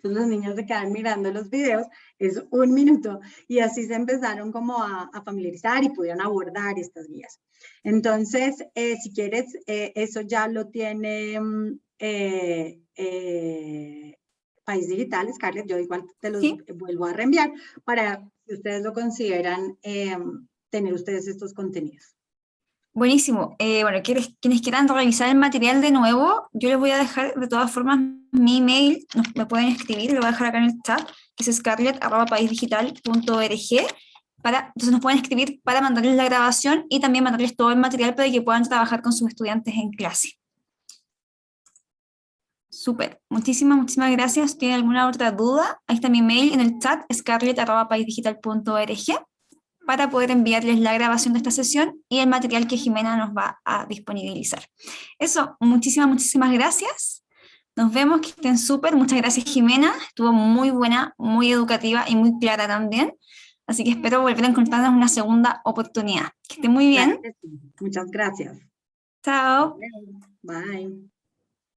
los niños se quedan mirando los videos, es un minuto, y así se empezaron como a familiarizar y pudieron abordar estas guías. Entonces, si quieres, eso ya lo tiene País Digital, Scarlett, yo igual te los ¿Sí? vuelvo a reenviar para que ustedes lo consideran tener ustedes estos contenidos. Buenísimo. Bueno, quienes quieran revisar el material de nuevo, yo les voy a dejar de todas formas mi email, me pueden escribir, lo voy a dejar acá en el chat, que es scarlett@paisdigital.org, entonces nos pueden escribir para mandarles la grabación y también mandarles todo el material para que puedan trabajar con sus estudiantes en clase. Súper, muchísimas gracias. Si tienen alguna otra duda, ahí está mi mail en el chat, scarlett@paisdigital.org, para poder enviarles la grabación de esta sesión y el material que Jimena nos va a disponibilizar. Eso, muchísimas gracias. Nos vemos, que estén súper. Muchas gracias, Jimena. Estuvo muy buena, muy educativa y muy clara también. Así que espero volver a encontrarnos una segunda oportunidad. Que estén muy bien. Claro que sí. Muchas gracias. Chao. Bye.